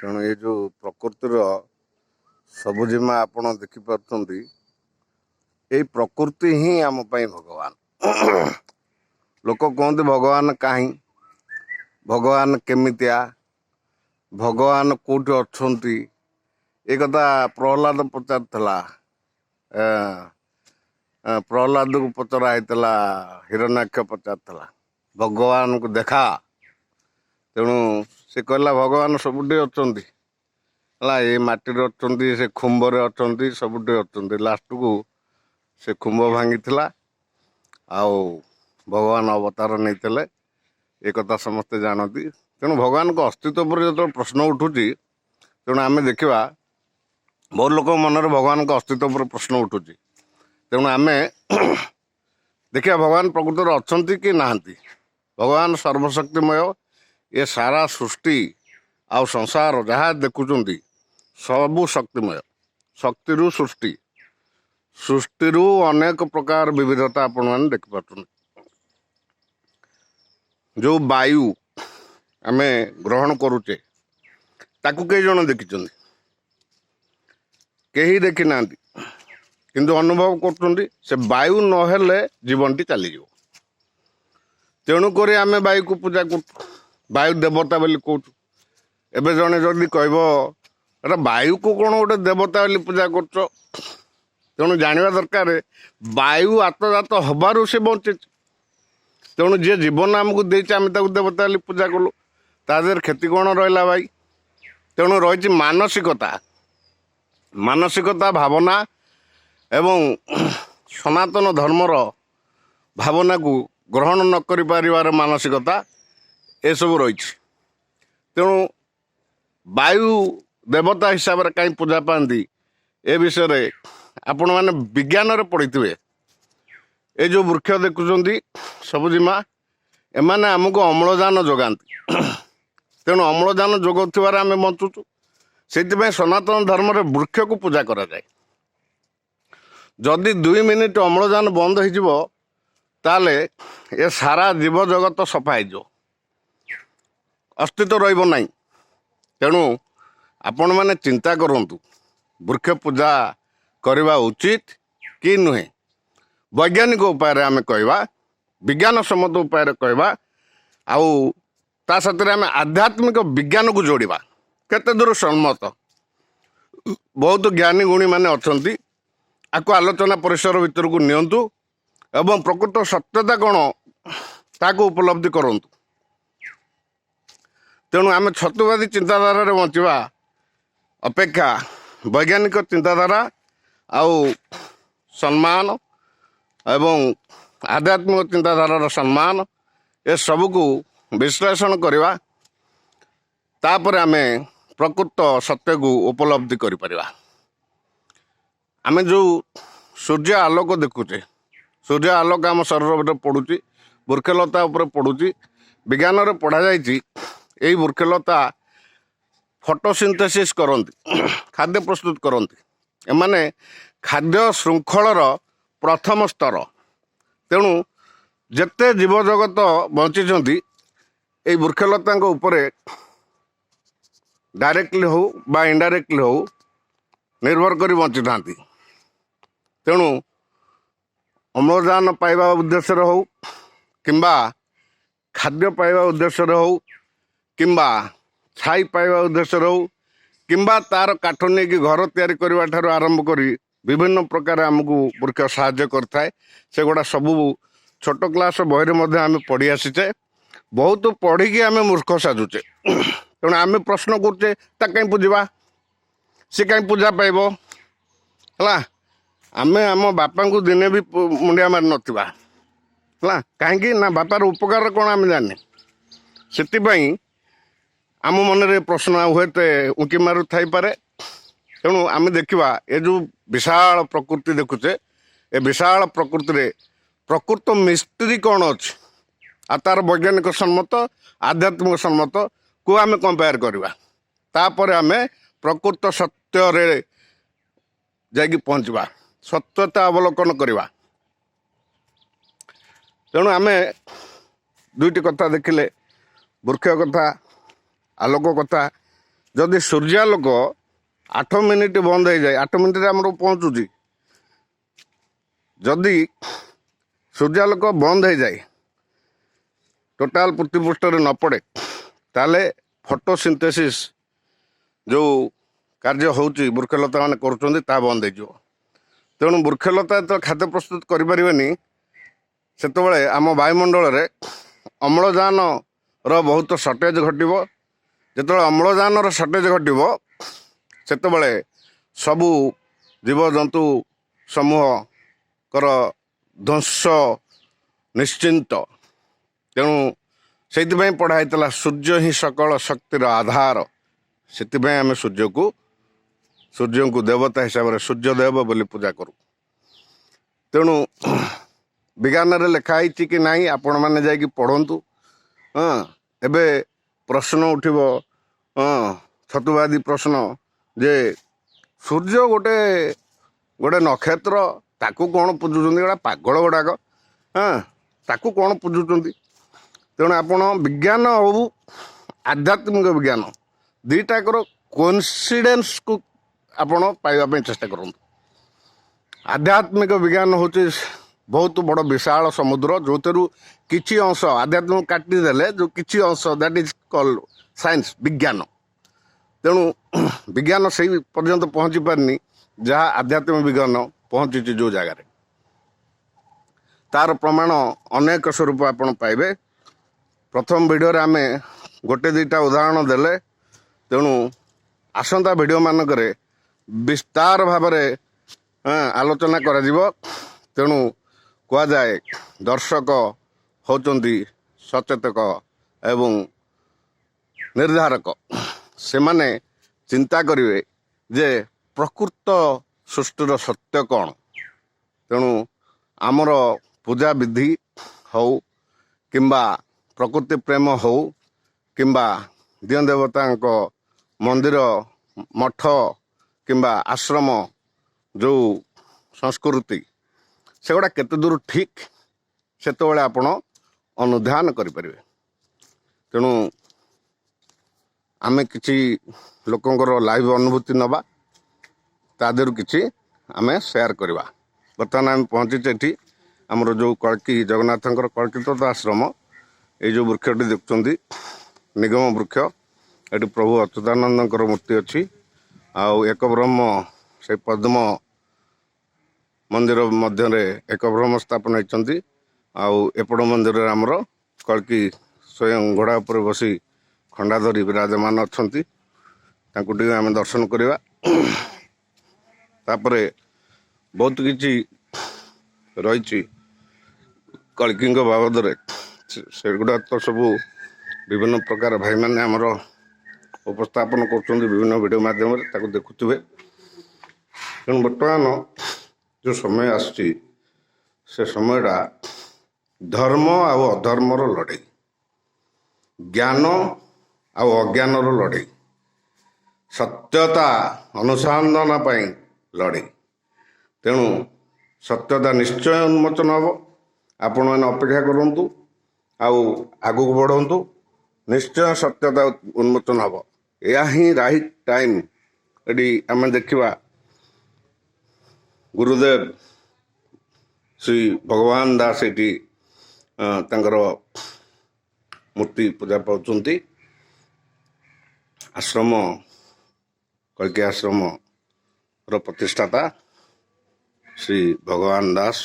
ତେଣୁ ଏ ଯେଉଁ ପ୍ରକୃତିର ସବୁଜିମା ଆପଣ ଦେଖିପାରୁଛନ୍ତି, ଏଇ ପ୍ରକୃତି ହିଁ ଆମ ପାଇଁ ଭଗବାନ। ଲୋକ କୁହନ୍ତି ଭଗବାନ କାହିଁ, ଭଗବାନ କେମିତିଆ, ଭଗବାନ କେଉଁଠି ଅଛନ୍ତି। ଏ କଥା ପ୍ରହ୍ଲାଦ ପଚାରିଥିଲା। ପ୍ରହ୍ଲାଦକୁ ପଚରା ହେଇଥିଲା, ହିରଣ୍ୟାକ୍ଷ ପଚାରିଥିଲା ଭଗବାନଙ୍କୁ ଦେଖା। ତେଣୁ ସେ କହିଲା ଭଗବାନ ସବୁଠି ଅଛନ୍ତି ହେଲା, ଏ ମାଟିରେ ଅଛନ୍ତି, ସେ ଖୁମ୍ବରେ ଅଛନ୍ତି, ସବୁଠି ଅଛନ୍ତି। ଲାଷ୍ଟକୁ ସେ ଖୁମ୍ବ ଭାଙ୍ଗିଥିଲା ଆଉ ଭଗବାନ ଅବତାର ନେଇଥିଲେ, ଏ କଥା ସମସ୍ତେ ଜାଣନ୍ତି। ତେଣୁ ଭଗବାନଙ୍କ ଅସ୍ତିତ୍ୱ ଉପରେ ଯେତେବେଳେ ପ୍ରଶ୍ନ ଉଠୁଛି, ତେଣୁ ଆମେ ଦେଖିବା ବହୁତ ଲୋକଙ୍କ ମନରେ ଭଗବାନଙ୍କ ଅସ୍ତିତ୍ୱ ଉପରେ ପ୍ରଶ୍ନ ଉଠୁଛି। ତେଣୁ ଆମେ ଦେଖିବା ଭଗବାନ ପ୍ରକୃତରେ ଅଛନ୍ତି କି ନାହାନ୍ତି। ଭଗବାନ ସର୍ବଶକ୍ତିମୟ, ଏ ସାରା ସୃଷ୍ଟି ଆଉ ସଂସାର ଯାହା ଦେଖୁଛନ୍ତି ସବୁ ଶକ୍ତିମୟ। ଶକ୍ତିରୁ ସୃଷ୍ଟି, ସୃଷ୍ଟିରୁ ଅନେକ ପ୍ରକାର ବିବିଧତା ଆପଣମାନେ ଦେଖିପାରୁଛନ୍ତି। ଯେଉଁ ବାୟୁ ଆମେ ଗ୍ରହଣ କରୁଛେ ତାକୁ କେହି ଜଣ ଦେଖିଛନ୍ତି? କେହି ଦେଖିନାହାନ୍ତି, କିନ୍ତୁ ଅନୁଭବ କରୁଛନ୍ତି। ସେ ବାୟୁ ନହେଲେ ଜୀବନଟି ଚାଲିଯିବ। ତେଣୁକରି ଆମେ ବାୟୁକୁ ପୂଜା କରୁଛୁ, ବାୟୁ ଦେବତା ବୋଲି କହୁଛୁ। ଏବେ ଜଣେ ଯଦି କହିବ ଏଟା ବାୟୁକୁ କ'ଣ ଗୋଟେ ଦେବତା ବୋଲି ପୂଜା କରୁଛ, ତେଣୁ ଜାଣିବା ଦରକାର ବାୟୁ ଆତଜାତ ହେବାରୁ ସେ ବଞ୍ଚିଛି। ତେଣୁ ଯିଏ ଜୀବନ ଆମକୁ ଦେଇଛି ଆମେ ତାକୁ ଦେବତା ବୋଲି ପୂଜା କଲୁ, ତା ଦେହରେ କ୍ଷତି କ'ଣ ରହିଲା ଭାଇ? ତେଣୁ ରହିଛି ମାନସିକତା, ମାନସିକତା ଭାବନା ଏବଂ ସନାତନ ଧର୍ମର ଭାବନାକୁ ଗ୍ରହଣ ନ କରିପାରିବାର ମାନସିକତା, ଏସବୁ ରହିଛି। ତେଣୁ ବାୟୁ ଦେବତା ହିସାବରେ କାହିଁ ପୂଜା ପାଆନ୍ତି, ଏ ବିଷୟରେ ଆପଣମାନେ ବିଜ୍ଞାନରେ ପଢ଼ିଥିବେ। ଏ ଯେଉଁ ବୃକ୍ଷ ଦେଖୁଛନ୍ତି ସବୁଜିମା, ଏମାନେ ଆମକୁ ଅମ୍ଳଜାନ ଯୋଗାନ୍ତି। ତେଣୁ ଅମ୍ଳଜାନ ଯୋଗାଉଥିବାରେ ଆମେ ବଞ୍ଚୁଛୁ। ସେଇଥିପାଇଁ ସନାତନ ଧର୍ମରେ ବୃକ୍ଷକୁ ପୂଜା କରାଯାଏ। ଯଦି 2 ମିନିଟ୍ ଅମ୍ଳଜାନ ବନ୍ଦ ହେଇଯିବ, ତାହେଲେ ଏ ସାରା ଜୀବଜଗତ ସଫା ହେଇଯିବ, ଅସ୍ତିତ୍ୱ ରହିବ ନାହିଁ। ତେଣୁ ଆପଣମାନେ ଚିନ୍ତା କରନ୍ତୁ, ବୃକ୍ଷ ପୂଜା କରିବା ଉଚିତ କି ନୁହେଁ। ବୈଜ୍ଞାନିକ ଉପାୟରେ ଆମେ କହିବା, ବିଜ୍ଞାନ ସମ୍ମତ ଉପାୟରେ କହିବା, ଆଉ ତା ସାଥିରେ ଆମେ ଆଧ୍ୟାତ୍ମିକ ବିଜ୍ଞାନକୁ ଯୋଡ଼ିବା। କେତେ ଦୂର ସମ୍ମତ? ବହୁତ ଜ୍ଞାନୀ ଗୁଣୀମାନେ ଅଛନ୍ତି, ଆକୁ ଆଲୋଚନା ପରିସର ଭିତରକୁ ନିଅନ୍ତୁ ଏବଂ ପ୍ରକୃତ ସତ୍ୟତା କ'ଣ ତାକୁ ଉପଲବ୍ଧି କରନ୍ତୁ। ତେଣୁ ଆମେ ଛତୁବାଦୀ ଚିନ୍ତାଧାରାରେ ବଞ୍ଚିବା ଅପେକ୍ଷା ବୈଜ୍ଞାନିକ ଚିନ୍ତାଧାରା ଆଉ ସମ୍ମାନ ଏବଂ ଆଧ୍ୟାତ୍ମିକ ଚିନ୍ତାଧାରାର ସମ୍ମାନ, ଏସବୁକୁ ବିଶ୍ଳେଷଣ କରିବା। ତାପରେ ଆମେ ପ୍ରକୃତ ସତ୍ୟକୁ ଉପଲବ୍ଧି କରିପାରିବା। ଆମେ ଯେଉଁ ସୂର୍ଯ୍ୟ ଆଲୋକ ଦେଖୁଛେ, ସୂର୍ଯ୍ୟ ଆଲୋକ ଆମ ଶରୀର ଉପରେ ପଡ଼ୁଛି, ବୃକ୍ଷଲତା ଉପରେ ପଡ଼ୁଛି। ବିଜ୍ଞାନରେ ପଢ଼ାଯାଇଛି ଏଇ ବୃକ୍ଷଲତା ଫଟୋସିନ୍ଥେସିସ୍ କରନ୍ତି, ଖାଦ୍ୟ ପ୍ରସ୍ତୁତ କରନ୍ତି। ଏମାନେ ଖାଦ୍ୟ ଶୃଙ୍ଖଳର ପ୍ରଥମ ସ୍ତର। ତେଣୁ ଯେତେ ଜୀବଜଗତ ବଞ୍ଚିଛନ୍ତି ଏଇ ବୃକ୍ଷଲତାଙ୍କ ଉପରେ ଡାଇରେକ୍ଟଲି ହଉ ବା ଇନଡାଇରେକ୍ଟଲି ହଉ ନିର୍ଭର କରି ବଞ୍ଚିଥାନ୍ତି। ତେଣୁ ଅମ୍ଳଜାନ ପାଇବା ଉଦ୍ଦେଶ୍ୟରେ ହଉ କିମ୍ବା ଖାଦ୍ୟ ପାଇବା ଉଦ୍ଦେଶ୍ୟରେ ହଉ କିମ୍ବା ଛାଇ ପାଇବା ଉଦ୍ଦେଶ୍ୟରେ ହଉ କିମ୍ବା ତା'ର କାଠ ନେଇକି ଘର ତିଆରି କରିବା ଠାରୁ ଆରମ୍ଭ କରି ବିଭିନ୍ନ ପ୍ରକାର ଆମକୁ ବୃକ୍ଷ ସାହାଯ୍ୟ କରିଥାଏ। ସେଗୁଡ଼ା ସବୁ ଛୋଟ କ୍ଲାସ୍ ବହିରେ ମଧ୍ୟ ଆମେ ପଢ଼ି ଆସିଛେ। ବହୁତ ପଢ଼ିକି ଆମେ ମୂର୍ଖ ସାଜୁଛେ। ତେଣୁ ଆମେ ପ୍ରଶ୍ନ କରୁଛେ ତା କାହିଁ ପୂଜିବା, ସେ କାହିଁ ପୂଜା ପାଇବ ହେଲା। ଆମେ ଆମ ବାପାଙ୍କୁ ଦିନେ ବି ମୁଣ୍ଡିଆ ମାରି ନଥିବା ହେଲା, କାହିଁକି ନା ବାପାର ଉପକାର କ'ଣ ଆମେ ଜାଣିନେ। ସେଥିପାଇଁ ଆମ ମନରେ ପ୍ରଶ୍ନ ହୁଏତ ଉଙ୍କି ମାରୁଥାଇପାରେ। ତେଣୁ ଆମେ ଦେଖିବା ଏ ଯେଉଁ ବିଶାଳ ପ୍ରକୃତି ଦେଖୁଛେ, ଏ ବିଶାଳ ପ୍ରକୃତିରେ ପ୍ରକୃତ ମିସ୍ତ୍ରୀ କ'ଣ ଅଛି ଆଉ ତା'ର ବୈଜ୍ଞାନିକ ସମ୍ମତ ଆଧ୍ୟାତ୍ମିକ ସମ୍ମତକୁ ଆମେ କମ୍ପେୟାର କରିବା। ତାପରେ ଆମେ ପ୍ରକୃତ ସତ୍ୟରେ ଯାଇକି ପହଞ୍ଚିବା, ସତ୍ୟତା ଅବଲୋକନ କରିବା। ତେଣୁ ଆମେ ଦୁଇଟି କଥା ଦେଖିଲେ, ବୃକ୍ଷ କଥା, ଆଲୋକ କଥା ଯଦି ସୂର୍ଯ୍ୟାଲୋକ 8 ମିନିଟ୍ ବନ୍ଦ ହେଇଯାଏ, 8 ମିନିଟ୍ରେ ଆମର ପହଞ୍ଚୁଛି, ଯଦି ସୂର୍ଯ୍ୟାଲୋକ ବନ୍ଦ ହେଇଯାଏ, ଟୋଟାଲ ପୃଥିବୀ ପୃଷ୍ଠରେ ନ ପଡ଼େ, ତାହେଲେ ଫଟୋସିନ୍ଥେସିସ୍ ଯେଉଁ କାର୍ଯ୍ୟ ହେଉଛି ବୃକ୍ଷଲତା ମାନେ କରୁଛନ୍ତି ତାହା ବନ୍ଦ ହେଇଯିବ। ତେଣୁ ବୃକ୍ଷଲତା ତ ଖାଦ୍ୟ ପ୍ରସ୍ତୁତ କରିପାରିବେନି, ସେତେବେଳେ ଆମ ବାୟୁମଣ୍ଡଳରେ ଅମ୍ଳଜାନର ବହୁତ ସର୍ଟେଜ୍ ଘଟିବ। ଯେତେବେଳେ ଅମ୍ଳଜାନର ସର୍ଟେଜ୍ ଘଟିବ, ସେତେବେଳେ ସବୁ ଜୀବଜନ୍ତୁ ସମୂହଙ୍କର ଧ୍ୱଂସ ନିଶ୍ଚିନ୍ତ। ତେଣୁ ସେଇଥିପାଇଁ ପଢ଼ା ହେଇଥିଲା ସୂର୍ଯ୍ୟ ହିଁ ସକଳ ଶକ୍ତିର ଆଧାର। ସେଥିପାଇଁ ଆମେ ସୂର୍ଯ୍ୟଙ୍କୁ ଦେବତା ହିସାବରେ ସୂର୍ଯ୍ୟଦେବ ବୋଲି ପୂଜା କରୁ। ତେଣୁ ବିଜ୍ଞାନରେ ଲେଖା ହେଇଛି କି ନାହିଁ ଆପଣମାନେ ଯାଇକି ପଢ଼ନ୍ତୁ। ଏବେ ପ୍ରଶ୍ନ ଉଠିବ, ଛତୁବାଦୀ ପ୍ରଶ୍ନ, ଯେ ସୂର୍ଯ୍ୟ ଗୋଟେ ନକ୍ଷତ୍ର, ତାକୁ କ'ଣ ପୂଜୁଛନ୍ତି? ଏଗୁଡ଼ା ପାଗଳ ଗୁଡ଼ାକ, ତାକୁ କ'ଣ ପୂଜୁଛନ୍ତି? ତେଣୁ ଆପଣ ବିଜ୍ଞାନ ହଉ ଆଧ୍ୟାତ୍ମିକ ବିଜ୍ଞାନ ଦୁଇଟାକର କୋଇନ୍ସିଡେନ୍ସକୁ ଆପଣ ପାଇବା ପାଇଁ ଚେଷ୍ଟା କରନ୍ତୁ। ଆଧ୍ୟାତ୍ମିକ ବିଜ୍ଞାନ ହେଉଛି ବହୁତ ବଡ଼ ବିଶାଳ ସମୁଦ୍ର, ଯେଉଁଥିରୁ କିଛି ଅଂଶ ଆଧ୍ୟାତ୍ମିକ କାଟିଦେଲେ ଯେଉଁ କିଛି ଅଂଶ, ଦ୍ୟାଟ୍ ଇଜ୍ କଲ୍ଡ ସାଇନ୍ସ, ବିଜ୍ଞାନ। ତେଣୁ ବିଜ୍ଞାନ ସେଇ ପର୍ଯ୍ୟନ୍ତ ପହଞ୍ଚି ପାରିନି ଯାହା ଆଧ୍ୟାତ୍ମିକ ବିଜ୍ଞାନ ପହଞ୍ଚିଛି ଯେଉଁ ଜାଗାରେ। ତାର ପ୍ରମାଣ ଅନେକ ସ୍ୱରୂପ ଆପଣ ପାଇବେ। ପ୍ରଥମ ଭିଡ଼ିଓରେ ଆମେ ଗୋଟେ ଦୁଇଟା ଉଦାହରଣ ଦେଲେ, ତେଣୁ ଆସନ୍ତା ଭିଡ଼ିଓ ମାନଙ୍କରେ ବିସ୍ତାର ଭାବରେ ଆଲୋଚନା କରାଯିବ। ତେଣୁ କୁହାଯାଏ ଦର୍ଶକ ହେଉଛନ୍ତି ସଚେତକ ଏବଂ ନିର୍ଦ୍ଧାରକ। ସେମାନେ ଚିନ୍ତା କରିବେ ଯେ ପ୍ରକୃତ ସୃଷ୍ଟିର ସତ୍ୟ କ'ଣ। ତେଣୁ ଆମର ପୂଜା ବିଧି ହଉ କିମ୍ବା ପ୍ରକୃତି ପ୍ରେମ ହଉ କିମ୍ବା ଦିଅଁ ଦେବତାଙ୍କ ମନ୍ଦିର, ମଠ କିମ୍ବା ଆଶ୍ରମ ଯେଉଁ ସଂସ୍କୃତି, ସେଗୁଡ଼ା କେତେ ଦୂର ଠିକ୍, ସେତେବେଳେ ଆପଣ ଅନୁଧ୍ୟାନ କରିପାରିବେ। ତେଣୁ ଆମେ କିଛି ଲୋକଙ୍କର ଲାଇଭ୍ ଅନୁଭୂତି ନେବା, ତା ଦେହରୁ କିଛି ଆମେ ସେୟାର କରିବା। ବର୍ତ୍ତମାନ ଆମେ ପହଞ୍ଚିଛେ ଏଠି ଆମର ଯେଉଁ କଳ୍କି ଜଗନ୍ନାଥଙ୍କର କଳ୍କିତ ଆଶ୍ରମ। ଏଇ ଯେଉଁ ବୃକ୍ଷଟି ଦେଖୁଛନ୍ତି ନିଗମ ବୃକ୍ଷ, ଏଠି ପ୍ରଭୁ ଅଚ୍ୟୁତାନନ୍ଦଙ୍କର ମୂର୍ତ୍ତି ଅଛି। ଆଉ ଏକ ବ୍ରହ୍ମ, ସେଇ ପଦ୍ମ ମନ୍ଦିର ମଧ୍ୟରେ ଏକ ବ୍ରହ୍ମ ସ୍ଥାପନ ହେଇଛନ୍ତି। ଆଉ ଏପଟ ମନ୍ଦିରରେ ଆମର କଳ୍କି ସ୍ୱୟଂ ଘୋଡ଼ା ଉପରେ ବସି ଖଣ୍ଡା ଧରି ବିରାଜମାନ ଅଛନ୍ତି। ତାଙ୍କୁ ଟିକେ ଆମେ ଦର୍ଶନ କରିବା। ତାପରେ ବହୁତ କିଛି ରହିଛି କଳ୍କିଙ୍କ ବାବଦରେ, ସେଗୁଡ଼ା ତ ସବୁ ବିଭିନ୍ନ ପ୍ରକାର ଭାଇମାନେ ଆମର ଉପସ୍ଥାପନ କରୁଛନ୍ତି ବିଭିନ୍ନ ଭିଡ଼ିଓ ମାଧ୍ୟମରେ, ତାକୁ ଦେଖୁଥିବେ। ତେଣୁ ବର୍ତ୍ତମାନ ଯେଉଁ ସମୟ ଆସୁଛି, ସେ ସମୟଟା ଧର୍ମ ଆଉ ଅଧର୍ମର ଲଢ଼େଇ, ଜ୍ଞାନ ଆଉ ଅଜ୍ଞାନର ଲଢ଼େଇ, ସତ୍ୟତା ଅନୁସନ୍ଧାନ ପାଇଁ ଲଢ଼େଇ। ତେଣୁ ସତ୍ୟତା ନିଶ୍ଚୟ ଉନ୍ମୋଚନ ହେବ। ଆପଣମାନେ ଅପେକ୍ଷା କରନ୍ତୁ ଆଉ ଆଗକୁ ବଢ଼ନ୍ତୁ, ନିଶ୍ଚୟ ସତ୍ୟତା ଉନ୍ମୋଚନ ହେବ। ଏହା ହିଁ ରାଇଟ୍ ଟାଇମ୍। ଏଠି ଆମେ ଦେଖିବା ଗୁରୁଦେବ ଶ୍ରୀ ଭଗବାନ ଦାସ ଏଠି ତାଙ୍କର ମୂର୍ତ୍ତି ପୂଜା ପାଉଛନ୍ତି। ଆଶ୍ରମ କଳ୍କି ଆଶ୍ରମର ପ୍ରତିଷ୍ଠାତା ଶ୍ରୀ ଭଗବାନ ଦାସ